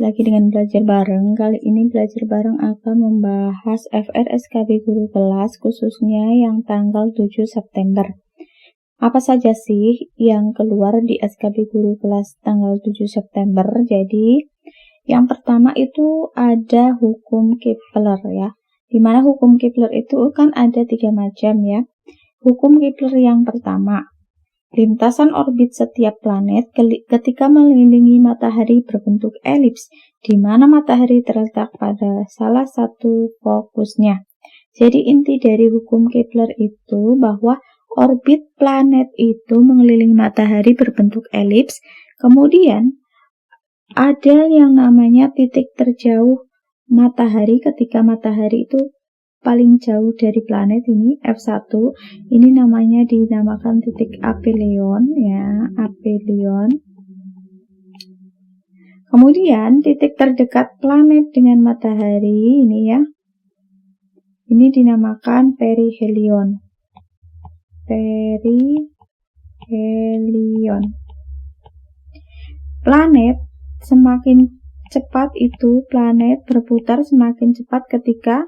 Lagi dengan belajar bareng. Kali ini belajar bareng akan membahas FR/SKB guru kelas khususnya yang tanggal 7 September. Apa saja sih yang keluar di SKB guru kelas tanggal 7 September? Jadi yang pertama itu ada hukum Kepler ya. Dimana hukum Kepler itu kan ada 3 macam ya. Hukum Kepler yang pertama, lintasan orbit setiap planet ketika mengelilingi matahari berbentuk elips, di mana matahari terletak pada salah satu fokusnya. Jadi inti dari hukum Kepler itu bahwa orbit planet itu mengelilingi matahari berbentuk elips, kemudian ada yang namanya titik terjauh matahari ketika matahari itu paling jauh dari planet ini F1, ini namanya dinamakan titik aphelion ya, aphelion. Kemudian titik terdekat planet dengan matahari ini ya, ini dinamakan perihelion. Perihelion. Planet semakin cepat itu, planet berputar semakin cepat ketika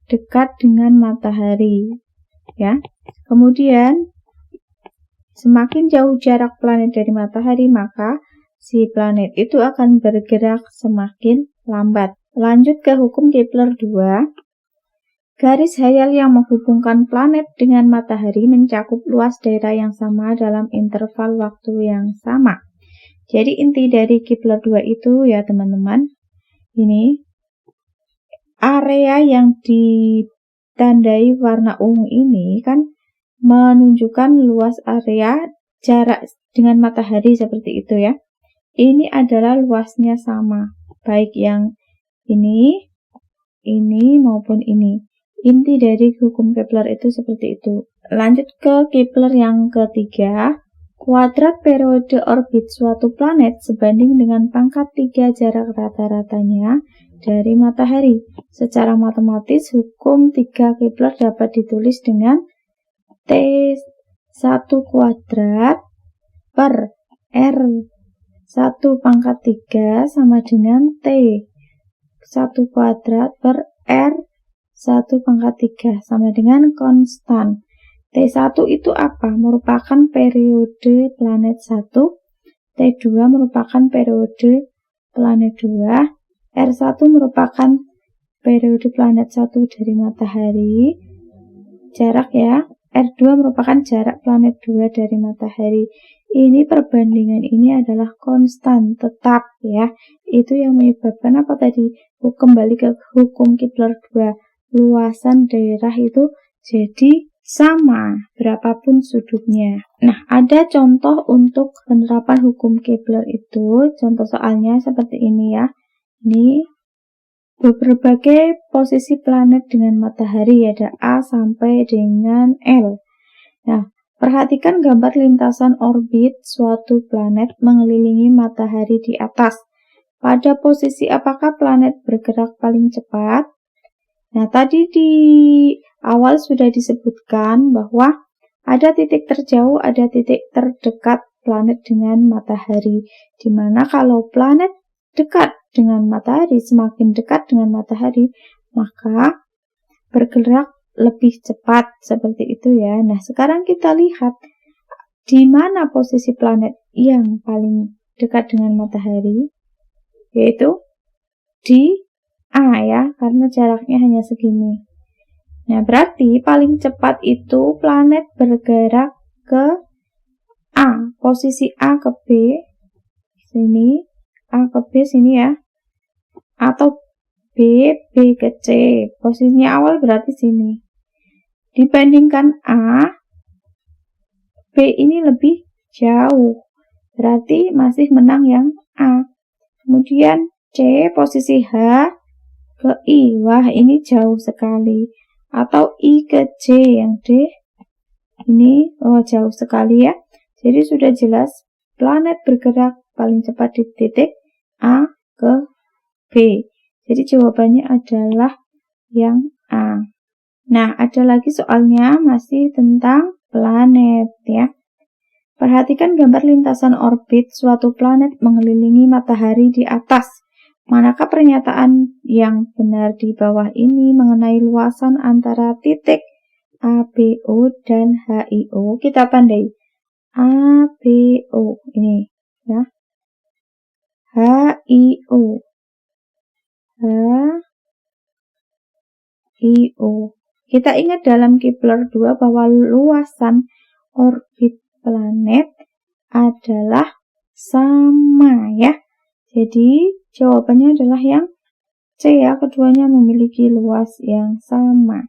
dekat dengan matahari ya. Kemudian semakin jauh jarak planet dari matahari, maka si planet itu akan bergerak semakin lambat. Lanjut ke hukum Kepler 2. Garis hayal yang menghubungkan planet dengan matahari mencakup luas daerah yang sama dalam interval waktu yang sama. Jadi inti dari Kepler 2 itu ya teman-teman, ini area yang ditandai warna ungu ini kan menunjukkan luas area jarak dengan matahari seperti itu ya. Ini adalah luasnya sama, baik yang ini maupun ini. Inti dari hukum Kepler itu seperti itu. Lanjut ke Kepler yang ketiga. Kuadrat periode orbit suatu planet sebanding dengan pangkat 3 jarak rata-ratanya dari matahari. Secara matematis, hukum 3 Kepler dapat ditulis dengan T1 kuadrat per R1 pangkat 3 sama dengan T1 kuadrat per R1 pangkat 3 sama dengan konstan. T1 itu apa? Merupakan periode planet 1, T2 merupakan periode planet 2, R1 merupakan periode planet 1 dari matahari, jarak ya, R2 merupakan jarak planet 2 dari matahari. Ini perbandingan ini adalah konstan, tetap ya. Itu yang menyebabkan apa tadi? Kembali ke hukum Kepler 2, luasan daerah itu jadi sama berapapun sudutnya. Nah, ada contoh untuk penerapan hukum Kepler itu. Contoh soalnya seperti ini ya. Ini berbagai posisi planet dengan matahari, ada A sampai dengan L. Nah, perhatikan gambar lintasan orbit suatu planet mengelilingi matahari di atas. Pada posisi apakah planet bergerak paling cepat? Nah, tadi di awal sudah disebutkan bahwa ada titik terjauh, ada titik terdekat planet dengan matahari. Dimana kalau planet dekat dengan matahari, semakin dekat dengan matahari, maka bergerak lebih cepat seperti itu ya. Nah, sekarang kita lihat di mana posisi planet yang paling dekat dengan matahari, yaitu di A ya, karena jaraknya hanya segini. Nah, berarti paling cepat itu planet bergerak ke A, posisi A ke B, sini, A ke B sini ya, atau B ke C, posisinya awal berarti sini. Dibandingkan A, B ini lebih jauh, berarti masih menang yang A. Kemudian C, posisi H ke I, wah ini jauh sekali. Atau I ke J yang D, ini jauh sekali ya. Jadi sudah jelas planet bergerak paling cepat di titik A ke B. Jadi jawabannya adalah yang A. Nah, ada lagi soalnya masih tentang planet ya. Perhatikan gambar lintasan orbit suatu planet mengelilingi matahari di atas. Manakah pernyataan yang benar di bawah ini mengenai luasan antara titik ABO dan HIO? Kita tandai ABO ini ya. HIO. HIO. Kita ingat dalam Kepler 2 bahwa luasan orbit planet adalah sama ya. Jadi jawabannya adalah yang C ya, keduanya memiliki luas yang sama.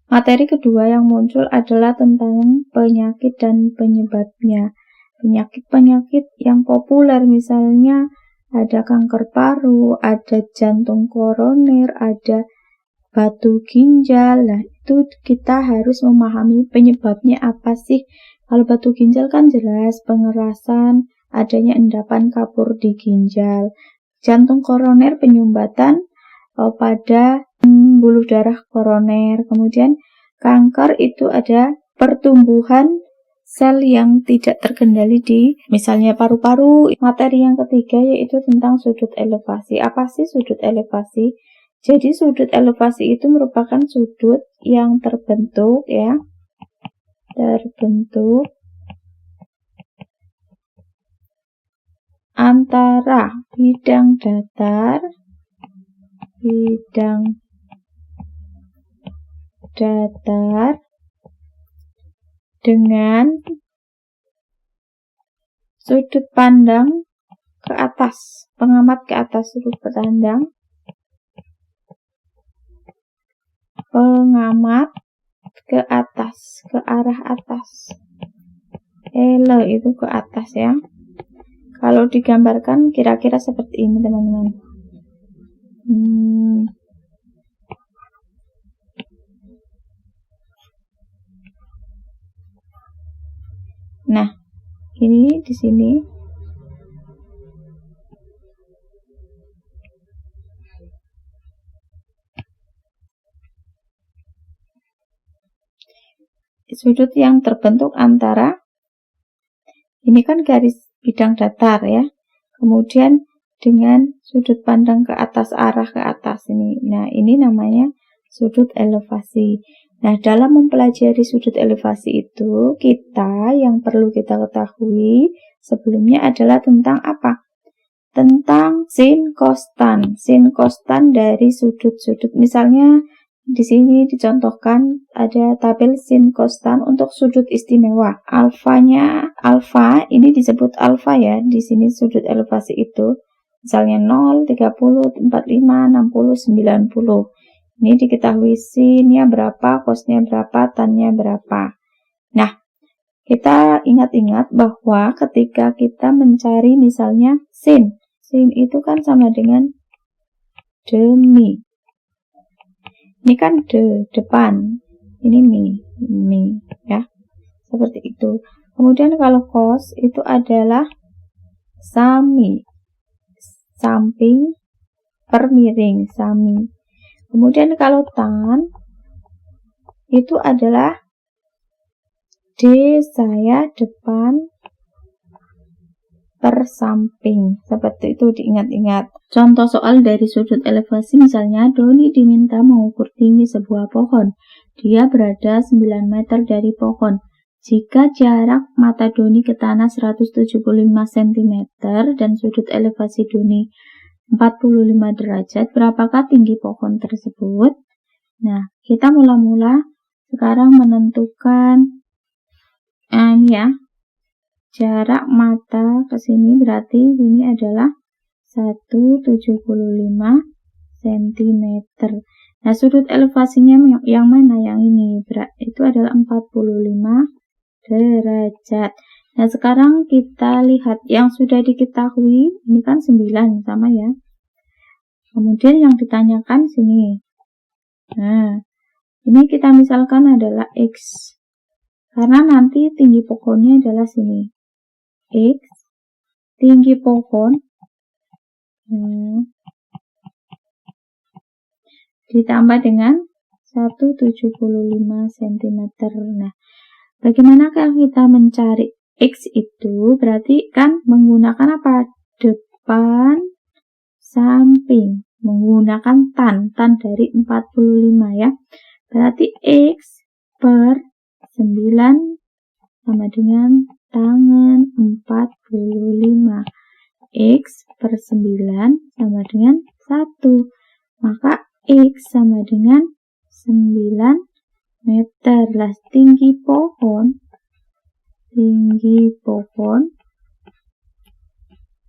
Materi kedua yang muncul adalah tentang penyakit dan penyebabnya. Penyakit-penyakit yang populer misalnya ada kanker paru, ada jantung koroner, ada batu ginjal. Nah, itu kita harus memahami penyebabnya apa sih. Kalau batu ginjal kan jelas pengerasan, adanya endapan kapur di ginjal. Jantung koroner penyumbatan pada pembuluh darah koroner. Kemudian kanker itu ada pertumbuhan sel yang tidak terkendali di misalnya paru-paru. Materi yang ketiga yaitu tentang sudut elevasi. Apa sih sudut elevasi? Jadi sudut elevasi itu merupakan sudut yang terbentuk ya. Terbentuk antara bidang datar dengan sudut pandang ke atas, pengamat ke atas, sudut pandang pengamat ke atas, ke arah atas. Ele itu ke atas ya. Kalau digambarkan kira-kira seperti ini teman-teman. Nah, ini di sini sudut yang terbentuk antara ini kan garis bidang datar ya. Kemudian dengan sudut pandang ke atas, arah ke atas ini. Nah, ini namanya sudut elevasi. Nah, dalam mempelajari sudut elevasi itu, yang perlu kita ketahui sebelumnya adalah tentang apa? Tentang sin kostan. Sin kostan dari sudut-sudut. Misalnya di sini dicontohkan ada tabel sin kostan untuk sudut istimewa. Alfa ini disebut alfa ya. Di sini sudut elevasi itu. Misalnya 0, 30, 45, 60, 90. Ini diketahui sinnya berapa, cosnya berapa, tannya berapa. Nah, kita ingat-ingat bahwa ketika kita mencari misalnya sin itu kan sama dengan demi. Ini kan depan, ini mi ya, seperti itu. Kemudian kalau cos itu adalah sami, samping per miring, sami. Kemudian kalau tan itu adalah D saya depan per samping. Seperti itu diingat-ingat. Contoh soal dari sudut elevasi misalnya Doni diminta mengukur tinggi sebuah pohon. Dia berada 9 meter dari pohon. Jika jarak mata Doni ke tanah 175 cm dan sudut elevasi Doni 45 derajat, berapakah tinggi pohon tersebut? Nah, kita mula-mula sekarang menentukan ya, jarak mata ke sini berarti ini adalah 175 cm. Nah, sudut elevasinya yang mana? Yang ini. Itu adalah 45 derajat. Nah, sekarang kita lihat yang sudah diketahui. Ini kan 9 sama ya. Kemudian yang ditanyakan sini. Nah, ini kita misalkan adalah X. Karena nanti tinggi pohonnya adalah sini. X, tinggi pohon, ditambah dengan 175 cm. Nah, bagaimanakah kita mencari X itu? Berarti kan menggunakan apa? Depan samping menggunakan tan dari 45 ya. Berarti X per 9 sama dengan tangan 45. X per 9 sama dengan 1. Maka X sama dengan 9 meter. Lah, tinggi pohon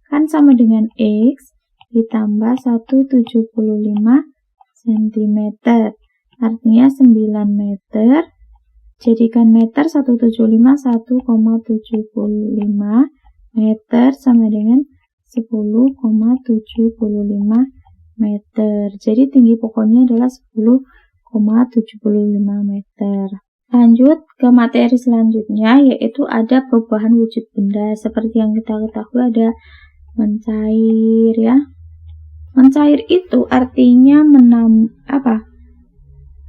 kan sama dengan X ditambah 175 cm. Artinya 9 meter. Jadikan meter 175, 1,75 meter sama dengan 10,75 meter. Jadi tinggi pohonnya adalah 10,75 meter. Lanjut ke materi selanjutnya, yaitu ada perubahan wujud benda. Seperti yang kita ketahui ada mencair ya. Mencair itu artinya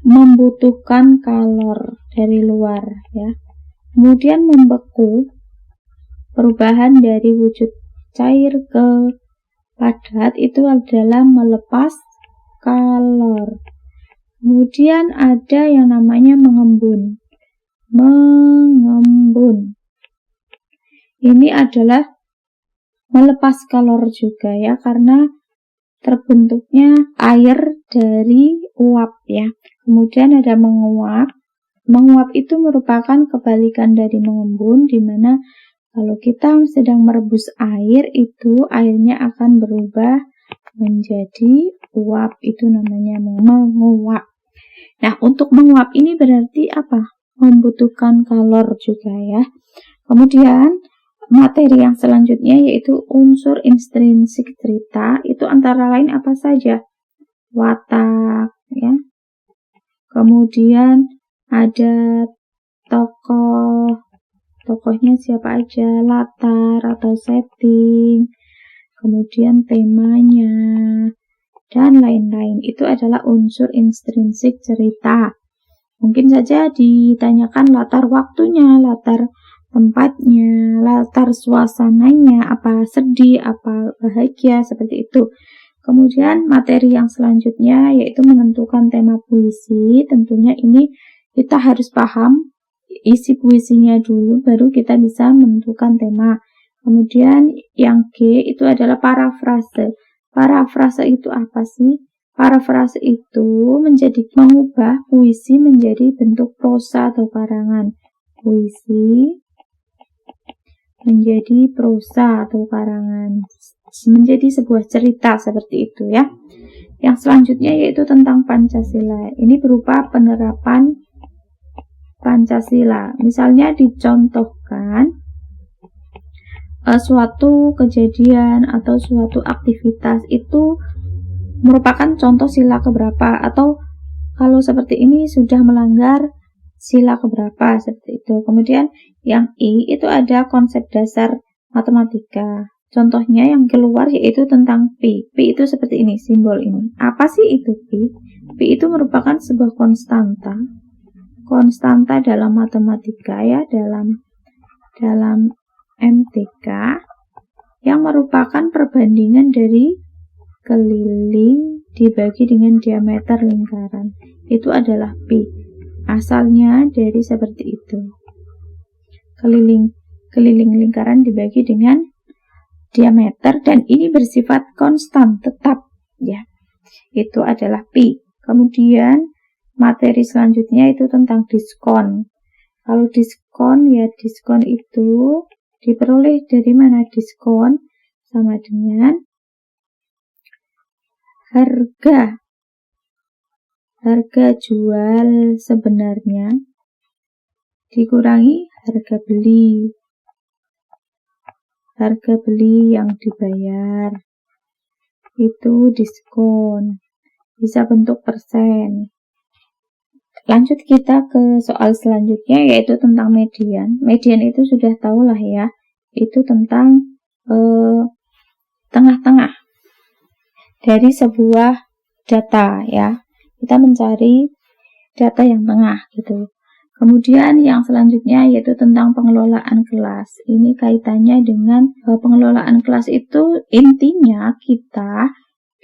membutuhkan kalor dari luar ya. Kemudian membeku, perubahan dari wujud cair ke padat itu adalah melepas kalor. Kemudian ada yang namanya mengembun. Ini adalah melepas kalor juga ya, karena terbentuknya air dari uap ya. Kemudian ada menguap. Menguap itu merupakan kebalikan dari mengembun, di mana kalau kita sedang merebus air, itu airnya akan berubah menjadi uap. Itu namanya menguap. Nah, untuk menguap ini berarti apa? Membutuhkan kalor juga ya. Kemudian materi yang selanjutnya yaitu unsur intrinsik cerita. Itu antara lain apa saja? Watak ya. Kemudian ada tokohnya siapa aja, latar atau setting, kemudian temanya, dan lain-lain. Itu adalah unsur intrinsik cerita. Mungkin saja ditanyakan latar waktunya, latar tempatnya, latar suasananya, apa sedih, apa bahagia, seperti itu. Kemudian materi yang selanjutnya yaitu menentukan tema puisi. Tentunya ini kita harus paham isi puisinya dulu, baru kita bisa menentukan tema. Kemudian yang G itu adalah parafrase. Parafrase itu apa sih? Parafrase itu mengubah puisi menjadi bentuk prosa atau karangan. Puisi menjadi prosa atau karangan, menjadi sebuah cerita seperti itu ya. Yang selanjutnya yaitu tentang Pancasila. Ini berupa penerapan Pancasila. Misalnya dicontohkan suatu kejadian atau suatu aktivitas itu merupakan contoh sila keberapa, atau kalau seperti ini sudah melanggar sila keberapa, seperti itu. Kemudian yang I itu ada konsep dasar matematika. Contohnya yang keluar yaitu tentang Pi. Pi itu seperti ini, simbol ini. Apa sih itu Pi? Pi itu merupakan sebuah konstanta dalam matematika ya, dalam MTK, yang merupakan perbandingan dari keliling dibagi dengan diameter lingkaran. Itu adalah Pi. Asalnya dari seperti itu. Keliling lingkaran dibagi dengan diameter, dan ini bersifat konstan, tetap ya. Itu adalah Pi. Kemudian materi selanjutnya itu tentang diskon. Kalau diskon itu diperoleh dari mana? Diskon sama dengan harga jual sebenarnya dikurangi harga beli yang dibayar. Itu diskon. Bisa bentuk persen. Lanjut kita ke soal selanjutnya yaitu tentang median. Median itu sudah tahu lah ya. Itu tentang tengah-tengah dari sebuah data ya. Kita mencari data yang tengah gitu. Kemudian yang selanjutnya yaitu tentang pengelolaan kelas. Ini kaitannya dengan pengelolaan kelas itu intinya kita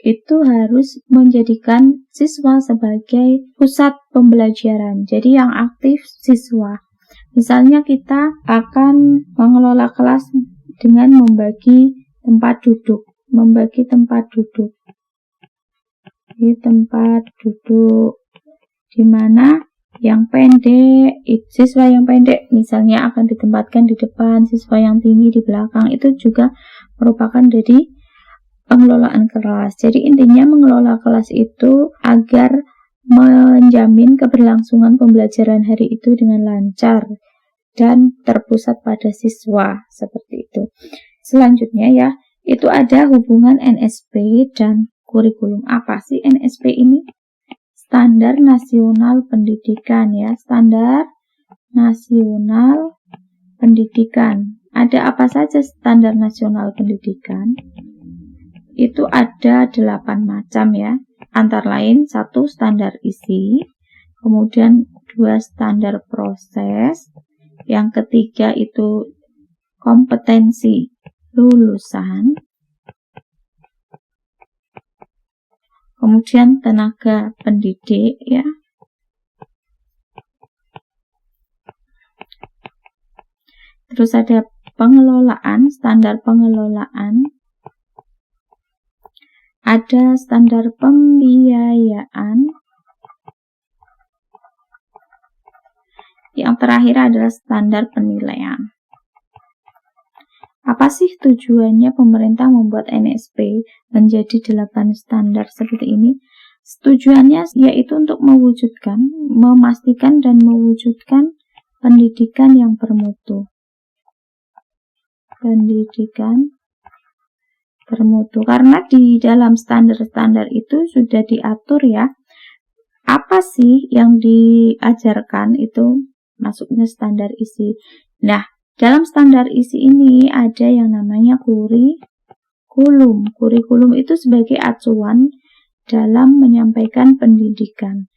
itu harus menjadikan siswa sebagai pusat pembelajaran. Jadi yang aktif siswa. Misalnya kita akan mengelola kelas dengan membagi tempat duduk. Di tempat duduk di mana yang pendek, siswa yang pendek misalnya akan ditempatkan di depan, siswa yang tinggi di belakang. Itu juga merupakan dari pengelolaan kelas. Jadi intinya mengelola kelas itu agar menjamin keberlangsungan pembelajaran hari itu dengan lancar dan terpusat pada siswa, seperti itu. Selanjutnya ya, itu ada hubungan NSP dan kurikulum. Apa sih NSP ini? Standar Nasional Pendidikan ya, Standar Nasional Pendidikan. Ada apa saja standar nasional pendidikan? Itu ada 8 macam ya. Antara lain 1 standar isi, kemudian 2 standar proses, yang ketiga itu kompetensi lulusan, kemudian tenaga pendidik ya. Terus ada pengelolaan, standar pengelolaan. Ada standar pembiayaan. Yang terakhir adalah standar penilaian. Apa sih tujuannya pemerintah membuat NSP menjadi 8 standar seperti ini? Tujuannya yaitu untuk memastikan dan mewujudkan pendidikan yang bermutu. Karena di dalam standar-standar itu sudah diatur ya, apa sih yang diajarkan itu masuknya standar isi. Nah, dalam standar isi ini ada yang namanya kurikulum. Kurikulum itu sebagai acuan dalam menyampaikan pendidikan.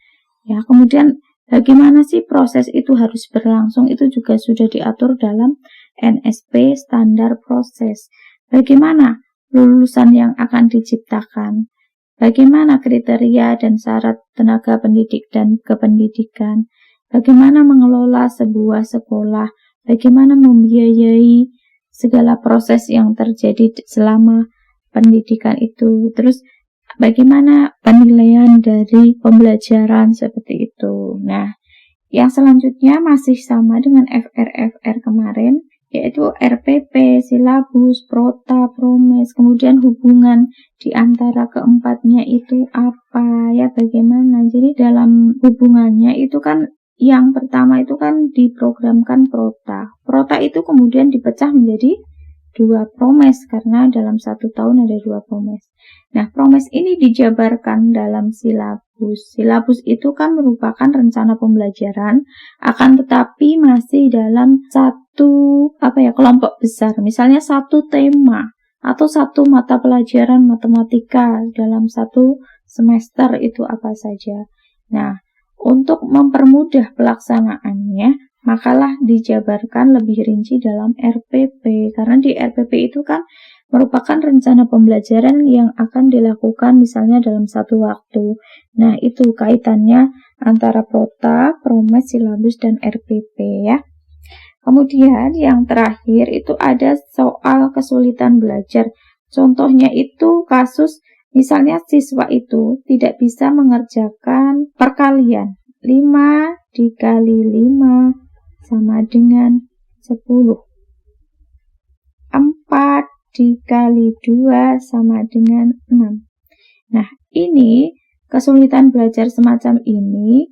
Ya, kemudian bagaimana sih proses itu harus berlangsung, itu juga sudah diatur dalam NSP standar proses. Bagaimana lulusan yang akan diciptakan, bagaimana kriteria dan syarat tenaga pendidik dan kependidikan, bagaimana mengelola sebuah sekolah, bagaimana membiayai segala proses yang terjadi selama pendidikan itu, terus bagaimana penilaian dari pembelajaran seperti itu. Nah, yang selanjutnya masih sama dengan FR kemarin, yaitu RPP, silabus, prota, promes, kemudian hubungan di antara keempatnya itu apa ya, bagaimana. Jadi dalam hubungannya itu kan yang pertama itu kan diprogramkan prota. Prota itu kemudian dipecah menjadi 2 promes karena dalam 1 tahun ada 2 promes. Nah, promes ini dijabarkan dalam silabus. Silabus itu kan merupakan rencana pembelajaran, akan tetapi masih dalam satu kelompok besar. Misalnya 1 tema atau 1 mata pelajaran matematika dalam 1 semester itu apa saja. Nah, untuk mempermudah pelaksanaannya, makalah dijabarkan lebih rinci dalam RPP, karena di RPP itu kan merupakan rencana pembelajaran yang akan dilakukan misalnya dalam 1 waktu. Nah, itu kaitannya antara prota, promes, silabus, dan RPP ya. Kemudian yang terakhir itu ada soal kesulitan belajar. Contohnya itu kasus misalnya siswa itu tidak bisa mengerjakan perkalian. 5 dikali 5 sama dengan 10. 4 dikali 2 sama dengan 6. Nah, ini kesulitan belajar semacam ini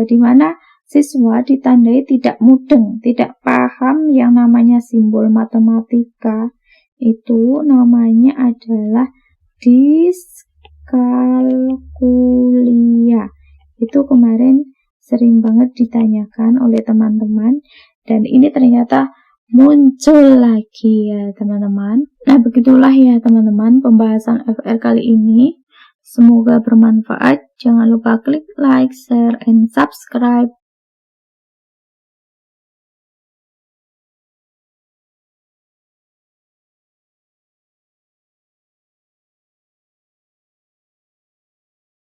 di mana siswa ditandai tidak mudeng, tidak paham yang namanya simbol matematika. Itu namanya adalah diskalkulia. Itu kemarin sering banget ditanyakan oleh teman-teman, dan ini ternyata muncul lagi ya teman-teman. Nah, begitulah ya teman-teman pembahasan FR kali ini. Semoga bermanfaat. Jangan lupa klik like, share, and subscribe.